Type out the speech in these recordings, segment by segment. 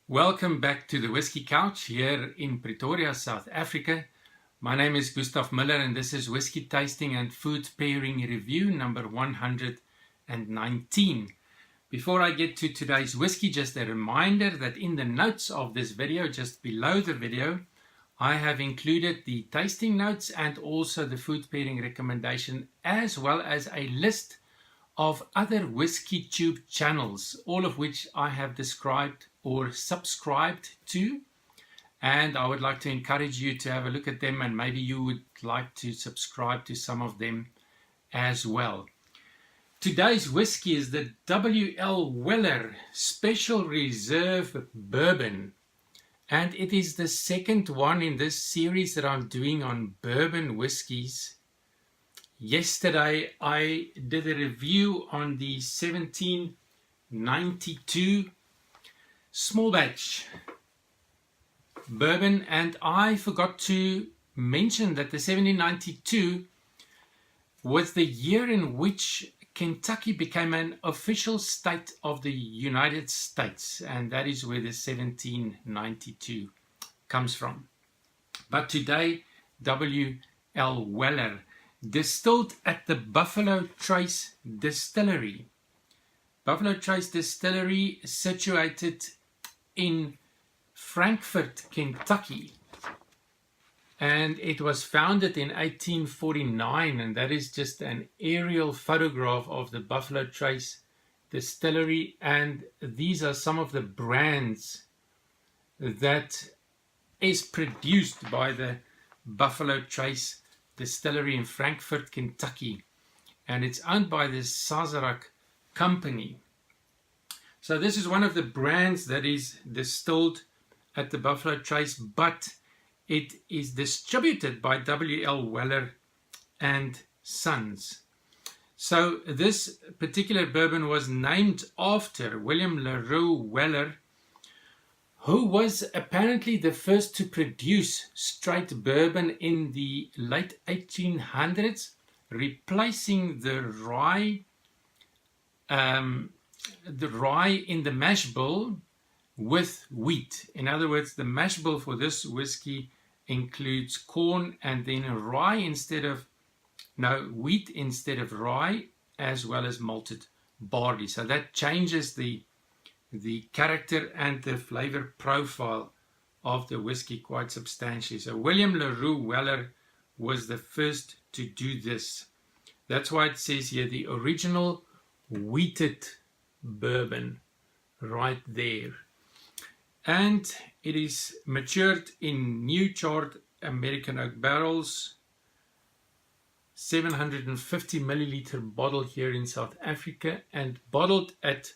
Welcome back to the Whiskey Couch here in Pretoria, South Africa. My name is GUSTAV MULLER and this is Whiskey Tasting and Food Pairing Review number 119. Before I get to today's whiskey, just a reminder that in the notes of this video, just below the video, I have included the tasting notes and also the food pairing recommendation, as well as a list of other whiskey tube channels, all of which I have described or subscribed to, and I would like to encourage you to have a look at them, and maybe you would like to subscribe to some of them as well. Today's whiskey is the W.L. Weller Special Reserve Bourbon, and it is the second one in this series that I'm doing on bourbon whiskies. Yesterday I did a review on the 1792 small batch bourbon, and I forgot to mention that the 1792 was the year in which Kentucky became an official state of the United States, and that is where the 1792 comes from. But today, W.L. Weller, distilled at the Buffalo Trace Distillery. Buffalo Trace Distillery, situated in Frankfort, Kentucky, and it was founded in 1849, and that is just an aerial photograph of the Buffalo Trace Distillery, and these are some of the brands that is produced by the Buffalo Trace Distillery in Frankfort, Kentucky, and it's owned by the Sazerac Company. So this is one of the brands that is distilled at the Buffalo Trace, but it is distributed by W.L. Weller and Sons. So this particular bourbon was named after William Larue Weller, who was apparently the first to produce straight bourbon in the late 1800s, replacing the rye in the mash bill with wheat. In other words, the mash bill for this whiskey includes corn and then wheat instead of rye, as well as malted barley. So that changes the character and the flavor profile of the whiskey quite substantially. So William Larue Weller was the first to do this. That's why it says here the original wheated bourbon right there. And it is matured in new charred American oak barrels, 750 milliliter bottle here in South Africa, and bottled at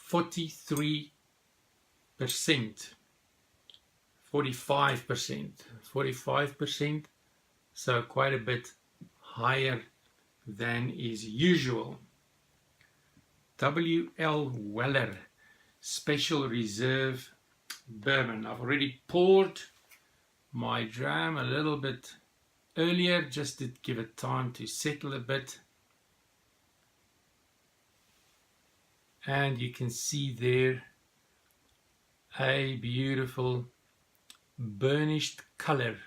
43%, 45%, so quite a bit higher than is usual. W.L. Weller Special Reserve Bourbon. I've already poured my dram a little bit earlier just to give it time to settle a bit, and you can see there a beautiful burnished color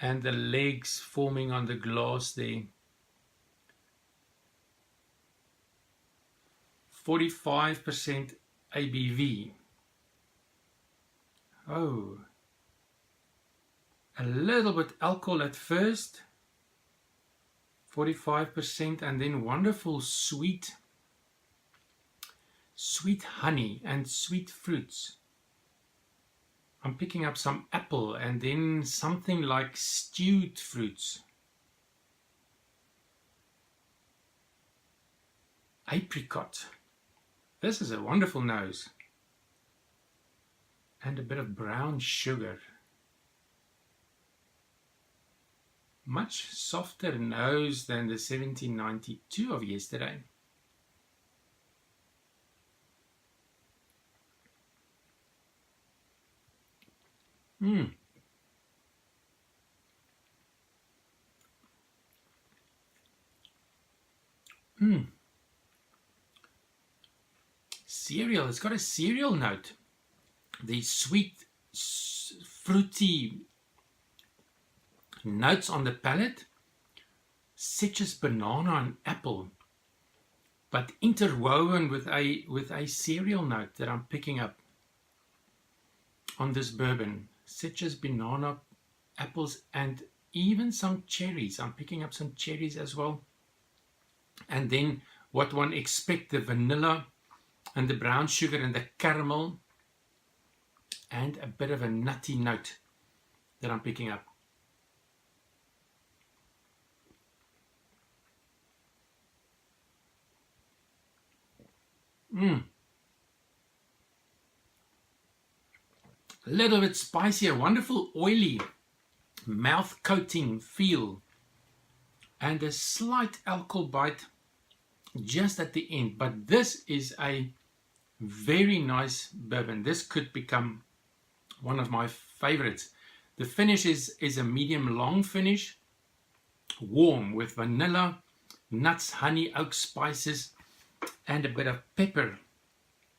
and the legs forming on the glass there. 45% ABV. Oh, a little bit alcohol at first, 45%, and then wonderful sweet honey and sweet fruits. I'm picking up some apple and then something like stewed fruits. Apricot. This is a wonderful nose. And a bit of brown sugar. Much softer nose than the 1792 of yesterday. cereal. It's got a cereal note. The sweet, fruity notes on the palate, citrus, banana, and apple, but interwoven with a cereal note that I'm picking up on this bourbon. Citrus, banana, apples, and even some cherries. I'm picking up some cherries as well. And then what one expects, the vanilla and the brown sugar and the caramel, and a bit of a nutty note that I'm picking up. A little bit spicy, a wonderful oily mouth coating feel, and a slight alcohol bite just at the end. But this is a very nice bourbon. This could become one of my favorites. The finish is a medium long finish, warm with vanilla, nuts, honey, oak spices, and a bit of pepper.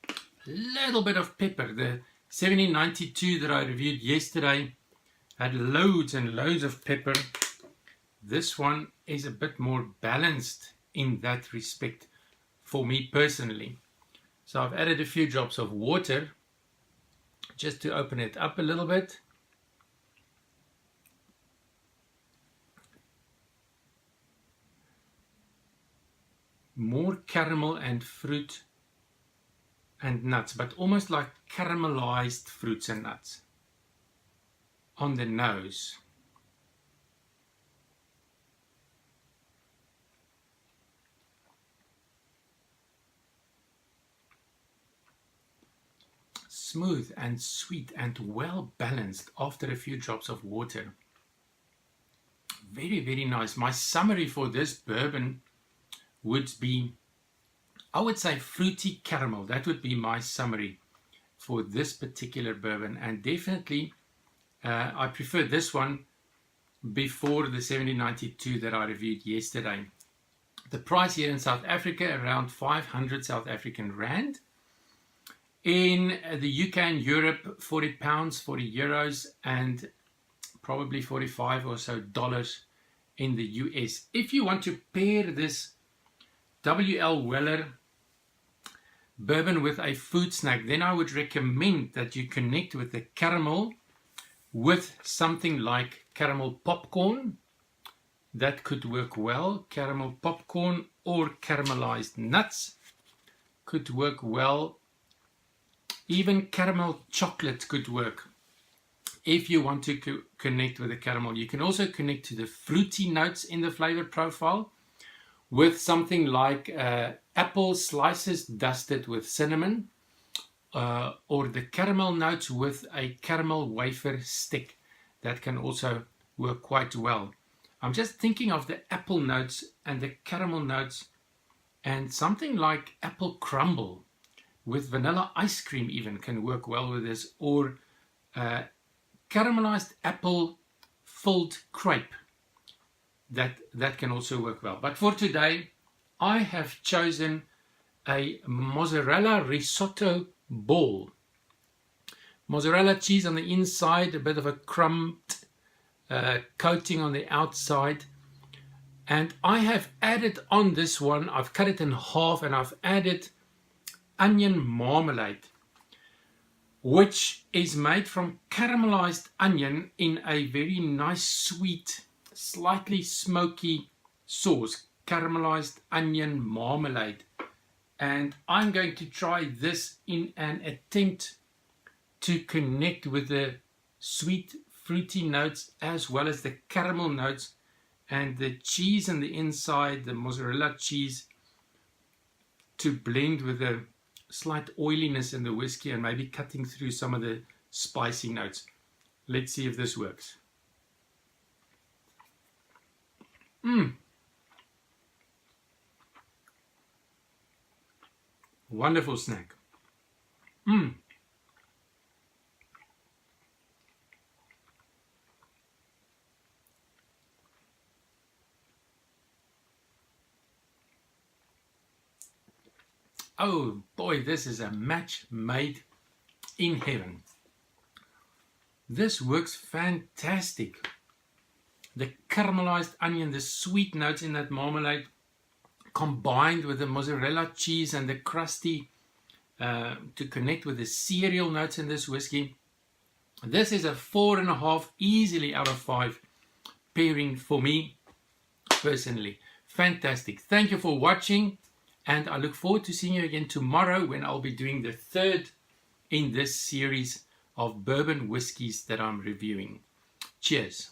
A little bit of pepper. The 1792 that I reviewed yesterday had loads and loads of pepper. This one is a bit more balanced in that respect for me personally. So I've added a few drops of water just to open it up a little bit. More caramel and fruit and nuts, but almost like caramelized fruits and nuts on the nose. Smooth and sweet and well balanced after a few drops of water. Very, very nice. My summary for this bourbon would be, I would say, fruity caramel. That would be my summary for this particular bourbon. And definitely I prefer this one before the 1792 that I reviewed yesterday. The price here in South Africa, around 500 South African Rand. In the UK and Europe, £40, 40 euros, and probably 45 or so dollars in the US. If you want to pair this W.L. Weller bourbon with a food snack, then I would recommend that you connect with the caramel with something like caramel popcorn. That could work well. Caramel popcorn or caramelized nuts could work well. Even caramel chocolate could work if you want to connect with the caramel. You can also connect to the fruity notes in the flavor profile with something like apple slices dusted with cinnamon, or the caramel notes with a caramel wafer stick. That can also work quite well. I'm just thinking of the apple notes and the caramel notes, and something like apple crumble with vanilla ice cream even can work well with this, or caramelized apple filled crepe. That can also work well. But for today, I have chosen a mozzarella risotto ball. Mozzarella cheese on the inside, a bit of a crumbed coating on the outside. And I have added on this one, I've cut it in half, and I've added onion marmalade, which is made from caramelized onion in a very nice, sweet, slightly smoky sauce. Caramelized onion marmalade. And I'm going to try this in an attempt to connect with the sweet, fruity notes as well as the caramel notes, and the cheese on the inside, the mozzarella cheese, to blend with the slight oiliness in the whiskey and maybe cutting through some of the spicy notes. Let's see if this works. Wonderful snack. Oh boy, this is a match made in heaven. This works fantastic. The caramelized onion, the sweet notes in that marmalade, combined with the mozzarella cheese and the crusty to connect with the cereal notes in this whiskey. This is a 4.5, easily out of 5 pairing for me personally. Fantastic. Thank you for watching, and I look forward to seeing you again tomorrow when I'll be doing the third in this series of bourbon whiskies that I'm reviewing. Cheers.